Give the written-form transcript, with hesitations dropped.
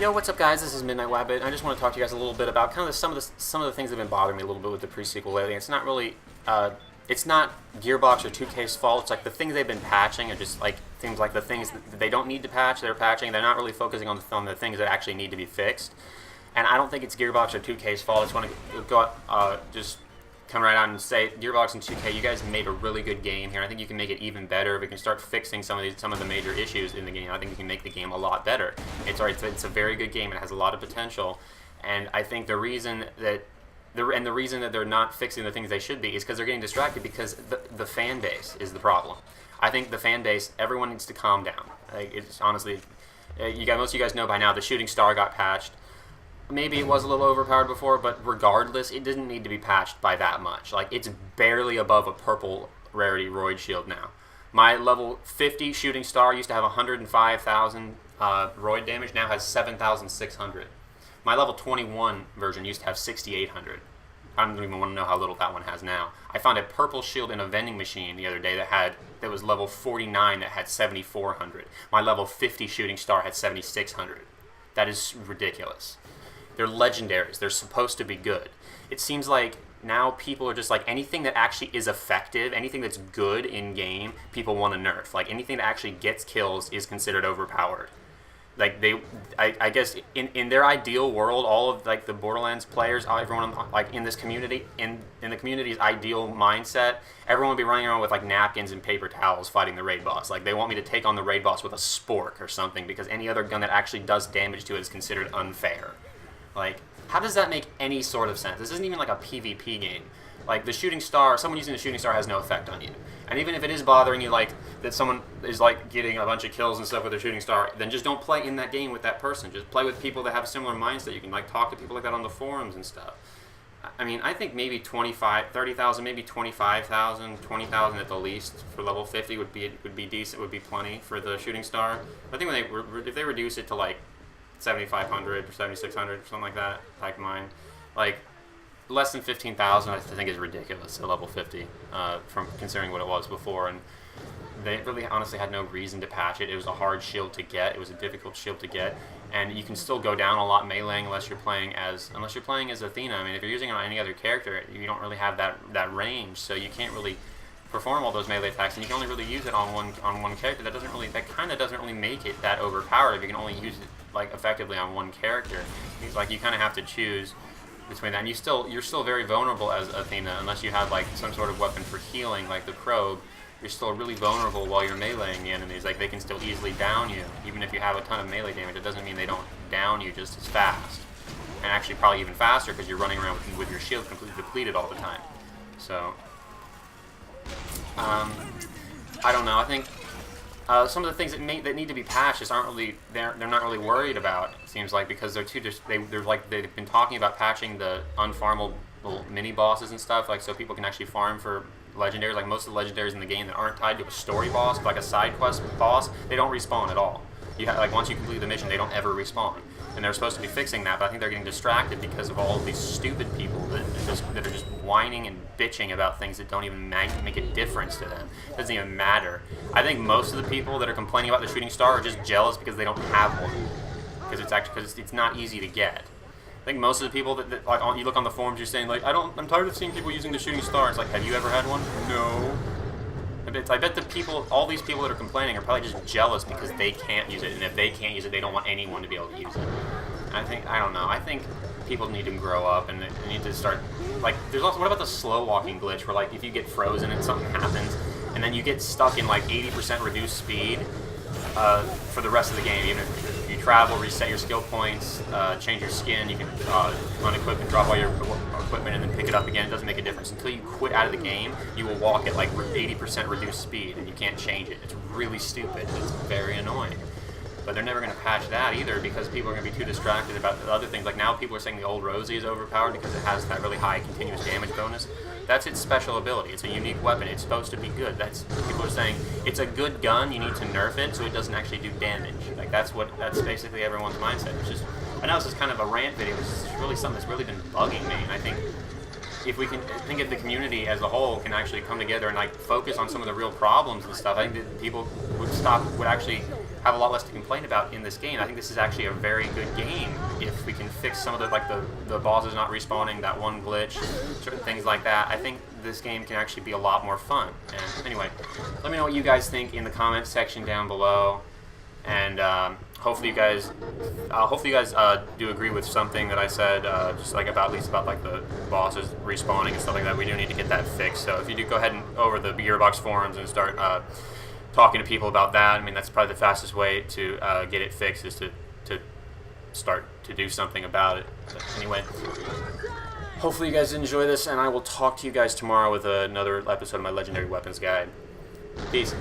Yo, what's up, guys? This is Midnight Wabbit. I just want to talk to you guys a little bit about kind of some of the things that have been bothering me a little bit with the pre-sequel lately. It's not really, it's not Gearbox or 2K's fault. It's like the things they've been patching are just like things like the things that they don't need to patch. They're patching. They're not really focusing on the things that actually need to be fixed. And I don't think it's Gearbox or 2K's fault. I just want to go just come right out and say, Gearbox and 2K, you guys made a really good game here. I think you can make it even better if we can start fixing some of the major issues in the game. I think you can make the game a lot better. It's a very good game. It has a lot of potential, and I think the reason that they're not fixing the things they should be is because they're getting distracted because the fan base is the problem. I think the fan base, everyone needs to calm down. Like, it's honestly, most of you guys know by now the shooting star got patched. Maybe it was a little overpowered before, but regardless, it didn't need to be patched by that much. Like, it's barely above a purple rarity Roid Shield now. My level 50 shooting star used to have 105,000 Roid damage, now has 7,600. My level 21 version used to have 6,800. I don't even want to know how little that one has now. I found a purple shield in a vending machine the other day that was level 49 that had 7,400. My level 50 shooting star had 7,600. That is ridiculous. They're legendaries. They're supposed to be good. It seems like now people are just like, anything that actually is effective, anything that's good in game, people want to nerf. Like, anything that actually gets kills is considered overpowered. Like, I guess in their ideal world, all of like the Borderlands players, everyone like in this community, in the community's ideal mindset, everyone would be running around with like napkins and paper towels fighting the raid boss. Like, they want me to take on the raid boss with a spork or something because any other gun that actually does damage to it is considered unfair. Like, how does that make any sort of sense? This isn't even like a PvP game. Like, the shooting star, someone using the shooting star has no effect on you. And even if it is bothering you, like, that someone is, like, getting a bunch of kills and stuff with their shooting star, then just don't play in that game with that person. Just play with people that have a similar mindset. You can, like, talk to people like that on the forums and stuff. I mean, I think maybe 30,000, maybe 25,000, 20,000 at the least for level 50 would be decent, would be plenty for the shooting star. I think if they reduce it to, like, 7,500 or 7,600 or something like that, like mine, like less than 15,000 I think is ridiculous at level 50 from considering what it was before, and they really honestly had no reason to patch it. It was a hard shield to get, it was a difficult shield to get, and you can still go down a lot meleeing unless you're playing as Athena. I mean, if you're using it on any other character, you don't really have that range, so you can't really perform all those melee attacks, and you can only really use it on one character. That kind of doesn't really make it that overpowered if you can only use it like effectively on one character. It's like you kind of have to choose between that, and you're still very vulnerable as Athena unless you have like some sort of weapon for healing like the probe. You're still really vulnerable while you're meleeing the enemies. Like, they can still easily down you even if you have a ton of melee damage. It doesn't mean they don't down you just as fast, and actually probably even faster because you're running around with your shield completely depleted all the time. So I don't know. I think some of the things that need to be patched just aren't really they're not really worried about. It seems like, because they've been talking about patching the unfarmable mini bosses and stuff, like so people can actually farm for legendaries. Like, most of the legendaries in the game that aren't tied to a story boss, like a side quest boss, they don't respawn at all. Like, once you complete the mission, they don't ever respawn. And they're supposed to be fixing that, but I think they're getting distracted because of all of these stupid people that are just whining and bitching about things that don't even make a difference to them. It doesn't even matter. I think most of the people that are complaining about the shooting star are just jealous because they don't have one. Because it's not easy to get. I think most of the people that like, you look on the forums, you're saying like, I'm tired of seeing people using the shooting star. It's like, have you ever had one? No. I bet all these people that are complaining are probably just jealous because they can't use it, and if they can't use it, they don't want anyone to be able to use it. And I don't know. I think people need to grow up, and they need to start, like, there's also, what about the slow walking glitch where, like, if you get frozen and something happens, and then you get stuck in, like, 80% reduced speed for the rest of the game, even if you travel, reset your skill points, change your skin, you can unequip and drop all your equipment and then pick it up again. It doesn't make a difference. Until you quit out of the game, you will walk at like 80% reduced speed, and you can't change it. It's really stupid. It's very annoying. But they're never going to patch that either because people are going to be too distracted about the other things. Like, now people are saying the old Rosie is overpowered because it has that really high continuous damage bonus. That's its special ability. It's a unique weapon. It's supposed to be good. People are saying it's a good gun. You need to nerf it so it doesn't actually do damage. Like, that's basically everyone's mindset. It's just, I know this is kind of a rant video. It's really something that's really been bugging me. And I think if we can think of the community as a whole can actually come together and like focus on some of the real problems and stuff, I think that people would actually have a lot less to complain about in this game. I think this is actually a very good game if we can fix some of the bosses not respawning, that one glitch, certain things like that. I think this game can actually be a lot more fun. And anyway, let me know what you guys think in the comments section down below. And hopefully you guys do agree with something that I said, just like at least about like the bosses respawning and stuff like that. We do need to get that fixed. So if you do go ahead and over the Gearbox forums and start talking to people about that, I mean that's probably the fastest way to get it fixed, is to start to do something about it. But anyway, hopefully you guys enjoy this, and I will talk to you guys tomorrow with another episode of my Legendary Weapons Guide. Peace.